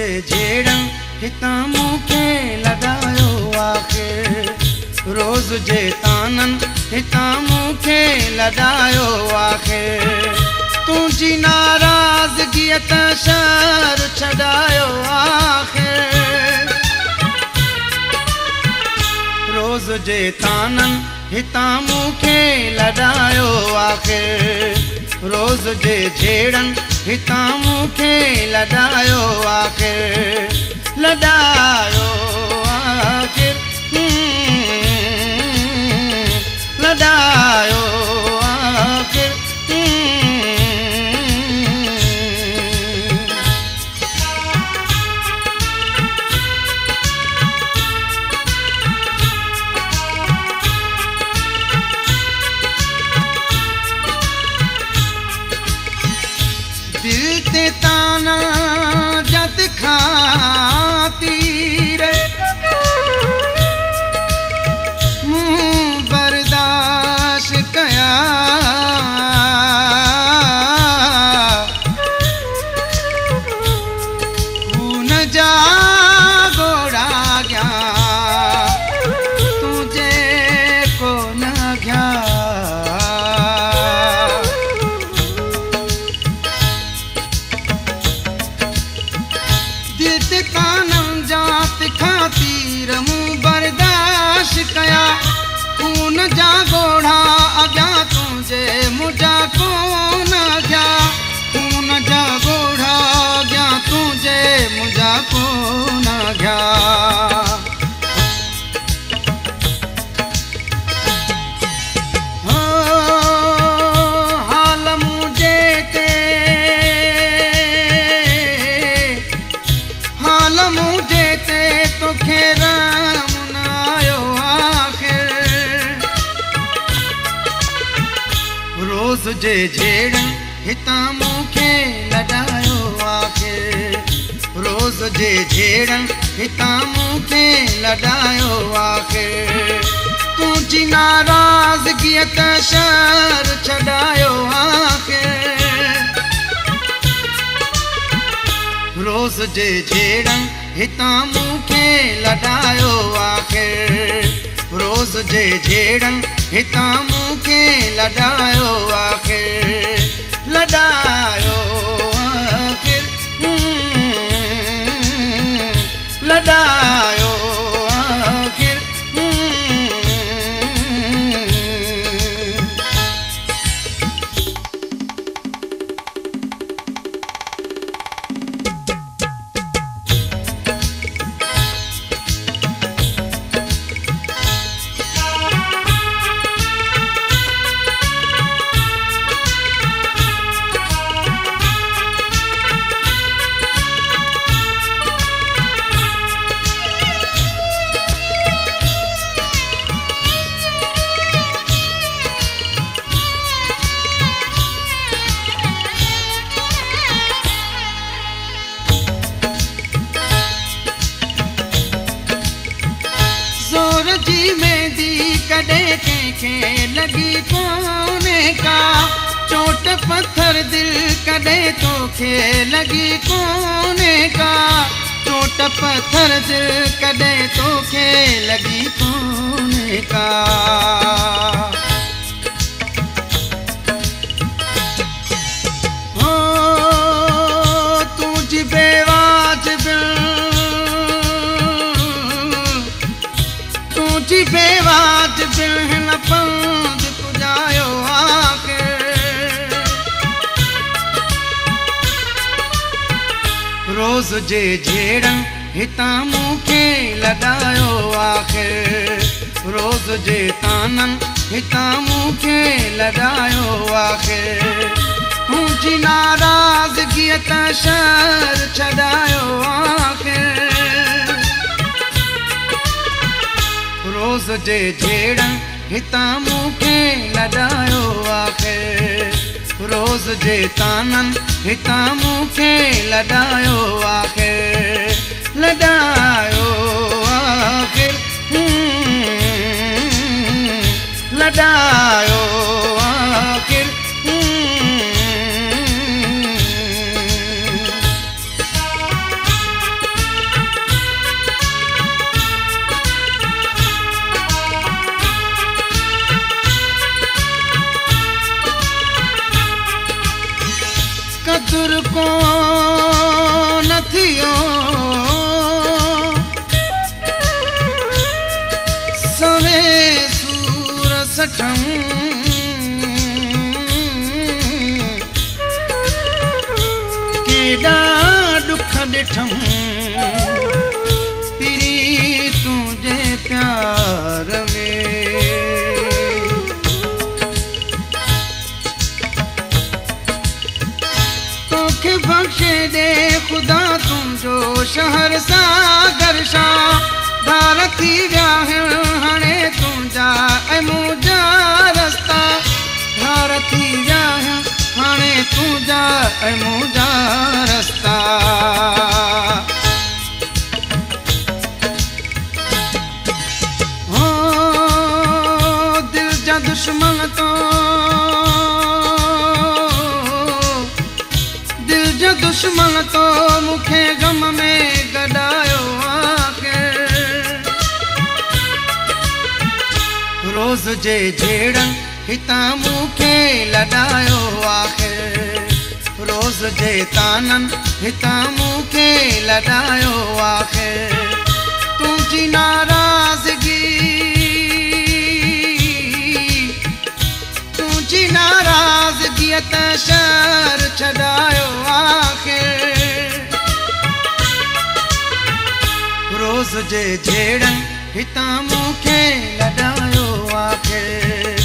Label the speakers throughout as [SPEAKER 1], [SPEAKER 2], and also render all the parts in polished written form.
[SPEAKER 1] जे झेड़न हितां मूंखे लॻायो आख़िर, रोज़ जे तानन हितां मूंखे लॻायो आख़िर, तुंहिंजी नाराज़गीअ त शहर छॾायो आख़िर, रोज़ जे तानन हितां मूंखे लॻायो आख़िर, रोज़ जे झेड़न हितां मूंखे लॻायो आख़िर, लॻायो आख़िर, लॻायो आख़िर। दिल ते ताना जद खाती रे, मुँह बर्दाश्त कया, खून जा गोड़ा गया तुझे को न गया, कानम जात खातिर मुँह बर्दाश्त कया, खून जा गोढ़ा अॻिया तुझे मुझा कोन गया, खून जा गोढ़ा अॻिया तुझे मुझा कोन गया, रोज़ जे झेड़न हितां मूंखे लॻायो आख़िर, रोज़ जे झेड़न हितां मूंखे लॻायो आख़िर, तुंहिंजी नाराज़गीअ त शहर छॾायो आख़िर, रोज़ जे झेड़न हितां मूंखे लॻायो आख़िर, रोज़ जे झेड़न हितां मूंखे लॻायो आख़िर, लॻायो आख़िर, लॻायो आख़िर। जी मेहंदी कॾहिं कंहिंखे लॻी कोन्हे का, चोट पत्थर दिल कॾहिं तोखे लॻी कोन्हे का, चोट पत्थर दिल कॾहिं तोखे लॻी कोन्हे का, हो तुंहिंजी बेवाजिबि तुझी बेवाजिबि हिन पंध पुॼायो आख़िर, रोज़ जे झेड़न हितां मूंखे लॻायो आख़िर, रोज़ जे तानन हितां मूंखे लॻायो आख़िर, तुंहिंजी नाराज़गीअ त शहर छॾायो आख़िर, रोज़ जे झेड़न हितां मूंखे लॻायो आख़िर, रोज़ जे तानन हितां मूंखे लॻायो आख़िर, लॻायो आख़िर, लॻायो आख़िर। दियो सवे सूर सठम केॾा दुख ॾिठम पिरी तुंहिंजे प्यार में तोखे बख़्शे दे ख़ुदा तुंहिंजो शहर सागर शाह धार थी विया हाणे तुंहिंजा ऐं मुंहिंजा रस्ता धार थी विया हाणे तुंहिंजा ऐं मुंहिंजा रस्ता हो दिल जा दुश्मन तो दिल जा दुश्मन तो मूंखे ग़म में गॾायो आख़िर रोज़ जे जहिड़नि हितां मूंखे लॾायो आख़िर रोज़ जे ताननि हितां मूंखे लॾायो आख़िर तुंहिंजी नाराज़गी तुंहिंजी नाराज़गीअ त शहर छॾायो आख़िर रोज़ जे जहिड़नि हितां मूंखे लॾायो आख़िर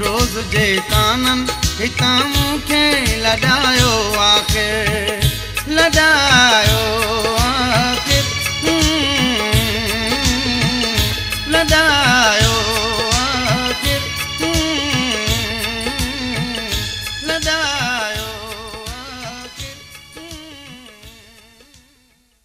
[SPEAKER 1] रोज़ जे ताननि हितां मूंखे लॾायो आख़िर लॾायो आख़िर लॾायो